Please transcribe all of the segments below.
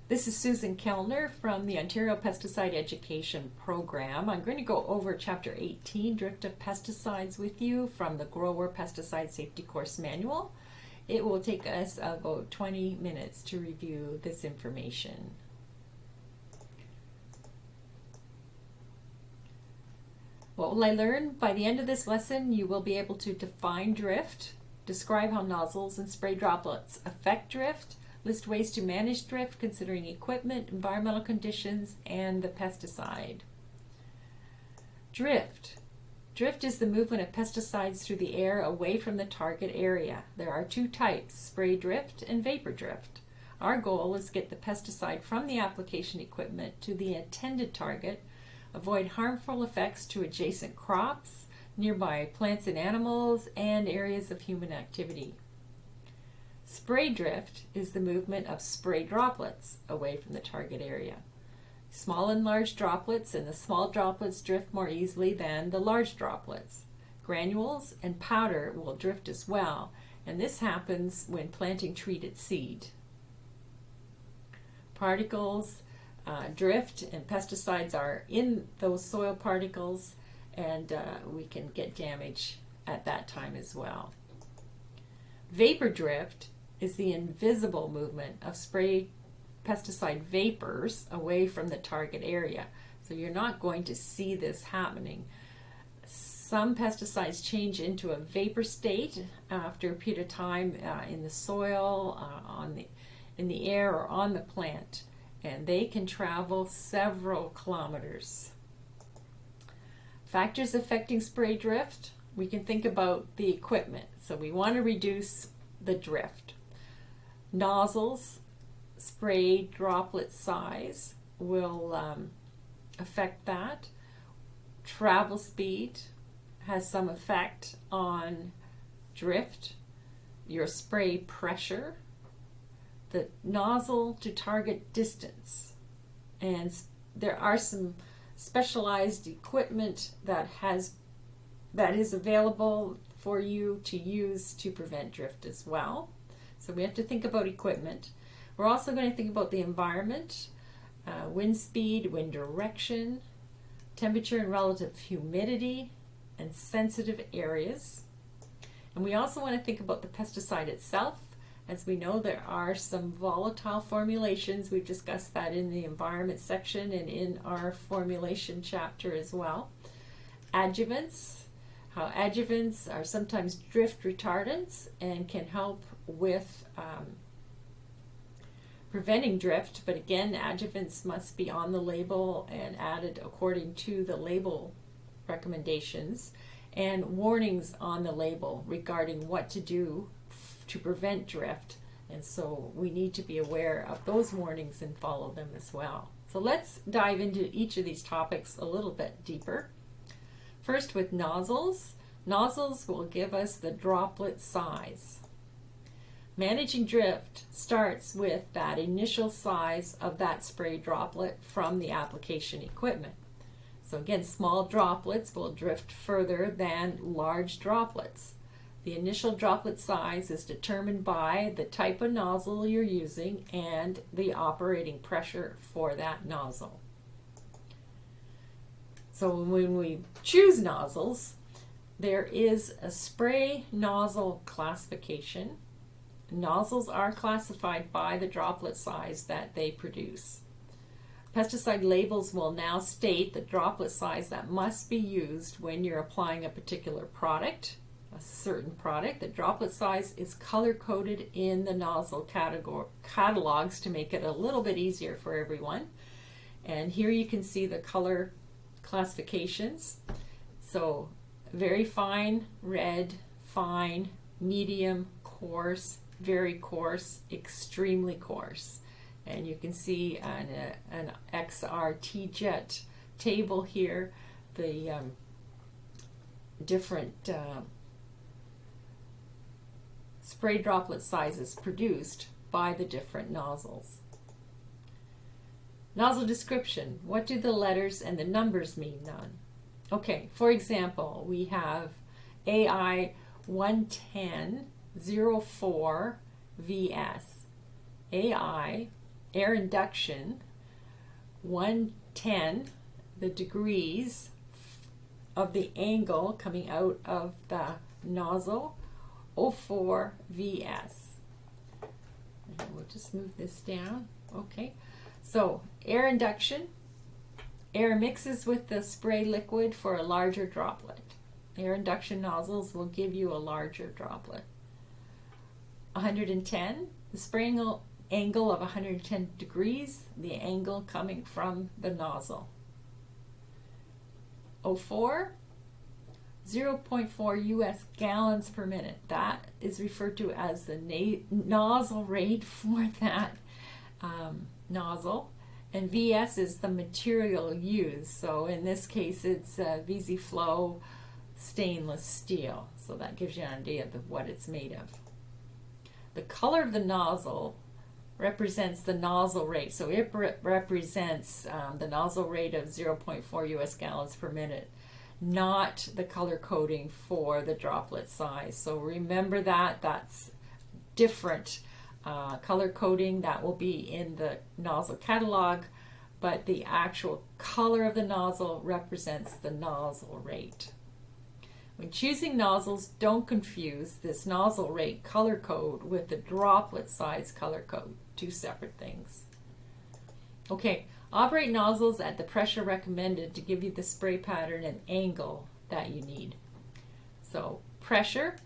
This is Susan Kellner from the Ontario Pesticide Education Program. I'm going to go over Chapter 18, Drift of Pesticides, with you from the Grower Pesticide Safety Course Manual. It will take us about 20 minutes to review this information. What will I learn? By the end of this lesson, you will be able to define drift, describe how nozzles and spray droplets affect drift, list ways to manage drift considering equipment, environmental conditions, and the pesticide. Drift. Drift is the movement of pesticides through the air away from the target area. There are two types, spray drift and vapor drift. Our goal is to get the pesticide from the application equipment to the intended target, avoid harmful effects to adjacent crops, nearby plants and animals, and areas of human activity. Spray drift is the movement of spray droplets away from the target area. Small and large droplets, and the small droplets drift more easily than the large droplets. Granules and powder will drift as well, and this happens when planting treated seed. Particles drift, and pesticides are in those soil particles, and we can get damage at that time as well. Vapor drift is the invisible movement of spray pesticide vapors away from the target area. So you're not going to see this happening. Some pesticides change into a vapor state after a period of time in the soil, in the air, or on the plant, and they can travel several kilometers. Factors affecting spray drift, we can think about the equipment. So we want to reduce the drift. Nozzles, spray droplet size will affect that. Travel speed has some effect on drift. Your spray pressure, the nozzle to target distance, and there are some specialized equipment that is available for you to use to prevent drift as well. So we have to think about equipment. We're also going to think about the environment, wind speed, wind direction, temperature and relative humidity, and sensitive areas. And we also want to think about the pesticide itself. As we know, there are some volatile formulations. We've discussed that in the environment section and in our formulation chapter as well. Adjuvants, how adjuvants are sometimes drift retardants and can help with preventing drift, but again, adjuvants must be on the label and added according to the label recommendations, and warnings on the label regarding what to do to prevent drift, and so we need to be aware of those warnings and follow them as well. So let's dive into each of these topics a little bit deeper. First, with nozzles. Nozzles will give us the droplet size. Managing drift starts with that initial size of that spray droplet from the application equipment. So again, small droplets will drift further than large droplets. The initial droplet size is determined by the type of nozzle you're using and the operating pressure for that nozzle. So when we choose nozzles, there is a spray nozzle classification. Nozzles are classified by the droplet size that they produce. Pesticide labels will now state the droplet size that must be used when you're applying a particular product, a certain product. The droplet size is color-coded in the nozzle catalogs to make it a little bit easier for everyone. And here you can see the color classifications. So very fine, red, fine, medium, coarse, very coarse, extremely coarse. And you can see on an XRT jet table here the different spray droplet sizes produced by the different nozzles. Nozzle description. What do the letters and the numbers mean, None? Okay, for example, we have AI 11004 VS. AI air induction, 110 the degrees of the angle coming out of the nozzle, 04 VS. And we'll just move this down. Okay, so air induction, air mixes with the spray liquid for a larger droplet. Air induction nozzles will give you a larger droplet. 110, the spraying angle of 110 degrees, the angle coming from the nozzle. 04, 0.4 US gallons per minute. That is referred to as the nozzle rate for that nozzle. And VS is the material used. So in this case, it's VZ Flow stainless steel. So that gives you an idea of what it's made of. The color of the nozzle represents the nozzle rate. So it represents the nozzle rate of 0.4 US gallons per minute, not the color coding for the droplet size. So remember that, that's different color coding that will be in the nozzle catalog, but the actual color of the nozzle represents the nozzle rate. When choosing nozzles, don't confuse this nozzle rate color code with the droplet size color code. Two separate things. Okay, operate nozzles at the pressure recommended to give you the spray pattern and angle that you need. So pressure,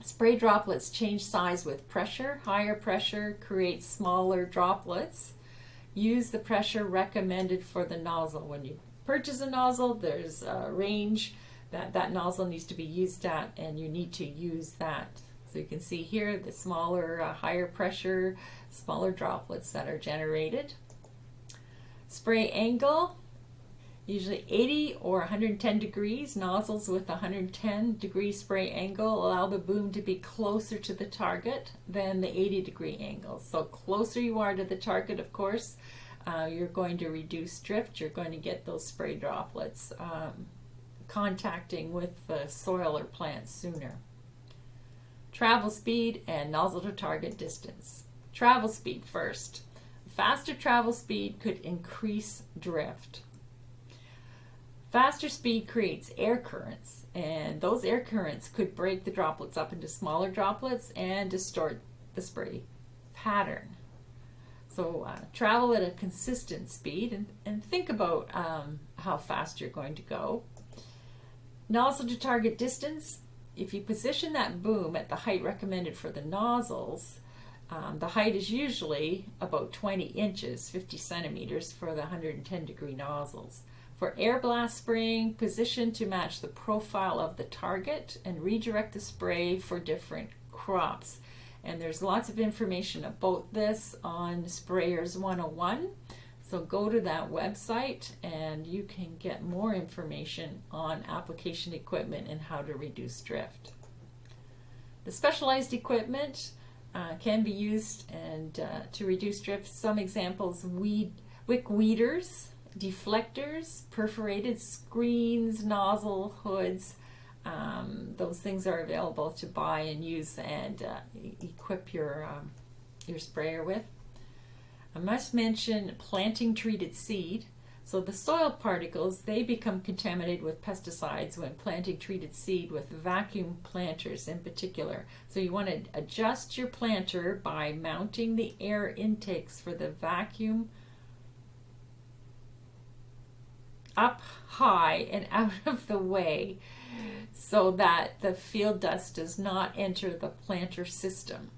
spray droplets change size with pressure. Higher pressure creates smaller droplets. Use the pressure recommended for the nozzle. When you purchase a nozzle, there's a range that nozzle needs to be used at, and you need to use that. So you can see here the smaller, higher pressure, smaller droplets that are generated. Spray angle, usually 80 or 110 degrees. Nozzles with 110 degree spray angle allow the boom to be closer to the target than the 80 degree angle. So closer you are to the target, of course, you're going to reduce drift. You're going to get those spray droplets contacting with the soil or plant sooner. Travel speed and nozzle to target distance. Travel speed first. Faster travel speed could increase drift. Faster speed creates air currents, and those air currents could break the droplets up into smaller droplets and distort the spray pattern. So travel at a consistent speed and think about how fast you're going to go. Nozzle to target distance. If you position that boom at the height recommended for the nozzles, the height is usually about 20 inches, 50 centimeters for the 110 degree nozzles. For air blast spraying, position to match the profile of the target and redirect the spray for different crops. And there's lots of information about this on Sprayers 101. So go to that website and you can get more information on application equipment and how to reduce drift. The specialized equipment can be used to reduce drift. Some examples: wick weeders, deflectors, perforated screens, nozzle hoods. Those things are available to buy and use and equip your sprayer with. I must mention planting treated seed. So the soil particles, they become contaminated with pesticides when planting treated seed with vacuum planters in particular. So you want to adjust your planter by mounting the air intakes for the vacuum up high and out of the way so that the field dust does not enter the planter system.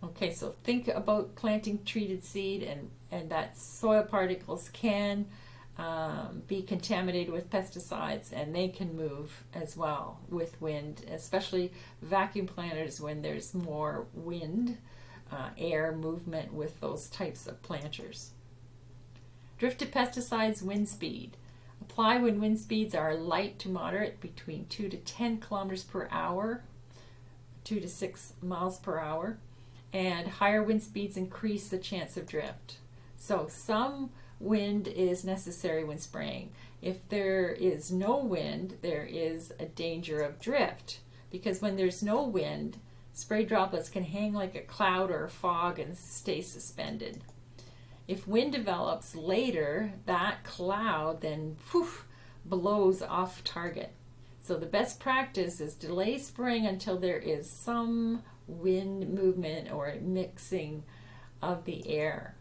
Okay, so think about planting treated seed and that soil particles can be contaminated with pesticides, and they can move as well with wind, especially vacuum planters when there's more wind, air movement with those types of planters. Drifted pesticides, wind speed. Apply when wind speeds are light to moderate, between 2 to 10 kilometers per hour, 2 to 6 miles per hour. And higher wind speeds increase the chance of drift. So some wind is necessary when spraying. If there is no wind, there is a danger of drift, because when there's no wind, Spray droplets can hang like a cloud or a fog and stay suspended. If wind develops later, that cloud then blows off target. So the best practice is delay spraying until there is some wind movement or mixing of the air.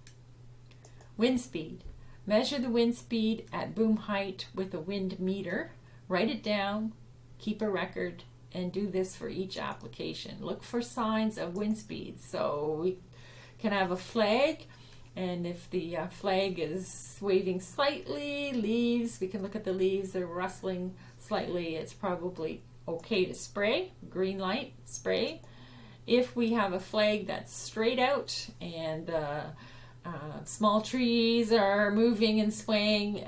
Wind speed. Measure the wind speed at boom height with a wind meter. Write it down, keep a record, and do this for each application. Look for signs of wind speed. So we can have a flag, and if the flag is waving slightly, leaves, we can look at the leaves, they're rustling slightly, it's probably okay to spray. Green light, spray. If we have a flag that's straight out and small trees are moving and swaying,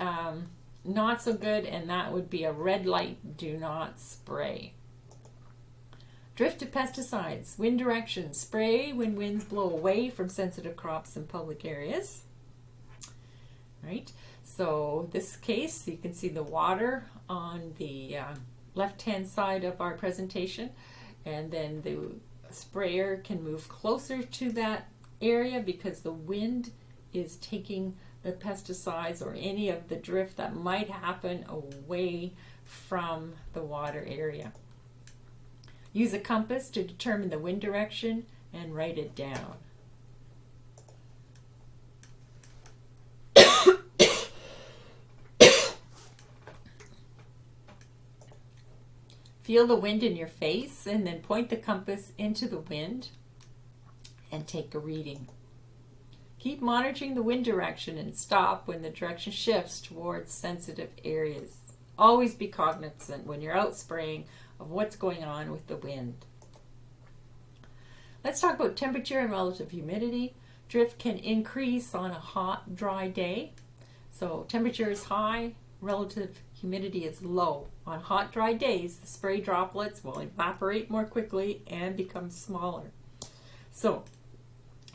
not so good, and that would be a red light, do not spray. Drift of pesticides. Wind direction. Spray when winds blow away from sensitive crops in public areas. Right. So this case, you can see the water on the left-hand side of our presentation, and then the sprayer can move closer to that area because the wind is taking the pesticides or any of the drift that might happen away from the water area. Use a compass to determine the wind direction and write it down. Feel the wind in your face and then point the compass into the wind and take a reading. Keep monitoring the wind direction and stop when the direction shifts towards sensitive areas. Always be cognizant when you're out spraying of what's going on with the wind. Let's talk about temperature and relative humidity. Drift can increase on a hot, dry day. So temperature is high, relative humidity is low. On hot, dry days, the spray droplets will evaporate more quickly and become smaller. So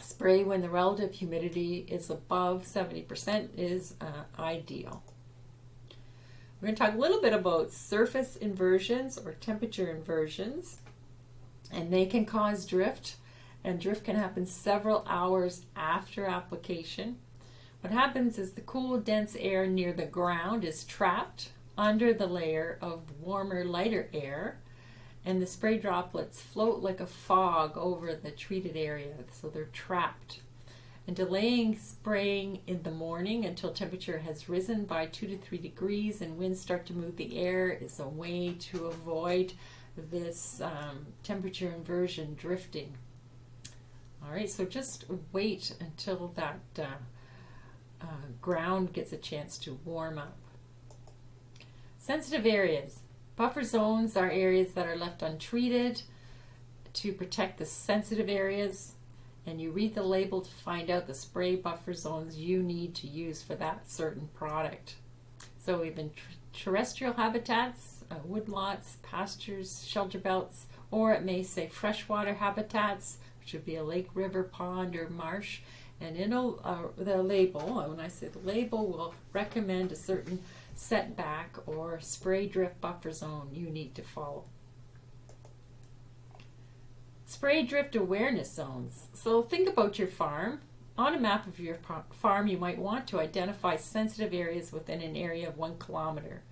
spray when the relative humidity is above 70% is ideal. We're going to talk a little bit about surface inversions or temperature inversions, and they can cause drift, and drift can happen several hours after application. What happens is the cool, dense air near the ground is trapped under the layer of warmer, lighter air, and the spray droplets float like a fog over the treated area, so they're trapped. And delaying spraying in the morning until temperature has risen by 2 to 3 degrees and winds start to move the air is a way to avoid this temperature inversion drifting. All right, so just wait until that ground gets a chance to warm up. Sensitive areas. Buffer zones are areas that are left untreated to protect the sensitive areas, and you read the label to find out the spray buffer zones you need to use for that certain product. So we've been terrestrial habitats, woodlots, pastures, shelter belts, or it may say freshwater habitats, which would be a lake, river, pond, or marsh. And in the label, when I say the label, will recommend a certain setback or spray drift buffer zone you need to follow. Spray drift awareness zones. So think about your farm. On a map of your farm, you might want to identify sensitive areas within an area of 1 kilometer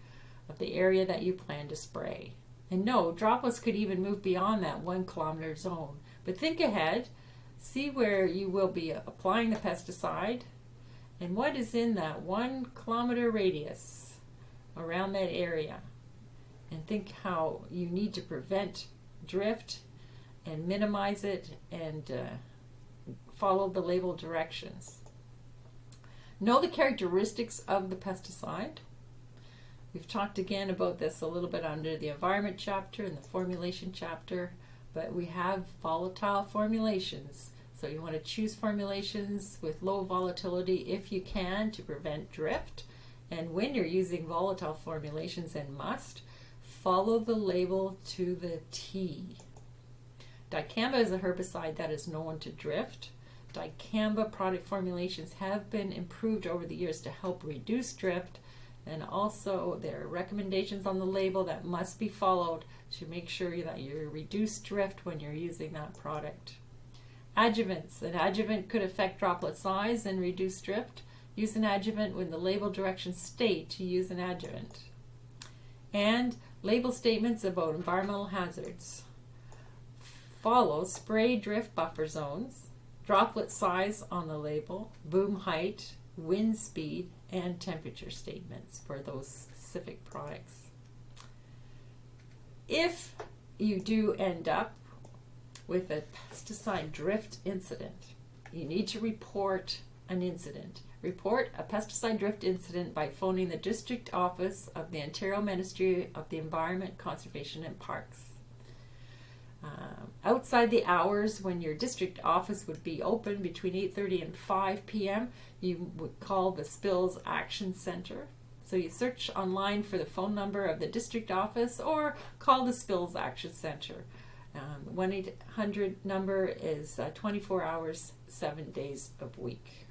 of the area that you plan to spray. And no, droplets could even move beyond that 1 kilometer zone. But think ahead, see where you will be applying the pesticide and what is in that 1 kilometer radius around that area. And think how you need to prevent drift and minimize it, and follow the label directions. Know the characteristics of the pesticide. We've talked again about this a little bit under the environment chapter and the formulation chapter, but we have volatile formulations. So you want to choose formulations with low volatility if you can to prevent drift. And when you're using volatile formulations and must, follow the label to the T. Dicamba is a herbicide that is known to drift. Dicamba product formulations have been improved over the years to help reduce drift. And also there are recommendations on the label that must be followed to make sure that you reduce drift when you're using that product. Adjuvants. An adjuvant could affect droplet size and reduce drift. Use an adjuvant when the label directions state to use an adjuvant. And label statements about environmental hazards. Follow spray drift buffer zones, droplet size on the label, boom height, wind speed, and temperature statements for those specific products. If you do end up with a pesticide drift incident, you need to report an incident. Report a pesticide drift incident by phoning the district office of the Ontario Ministry of the Environment, Conservation and Parks. Outside the hours when your district office would be open between 8:30 and 5 p.m., you would call the Spills Action Center. So you search online for the phone number of the district office or call the Spills Action Center. The 1-800 number is 24 hours, 7 days a week.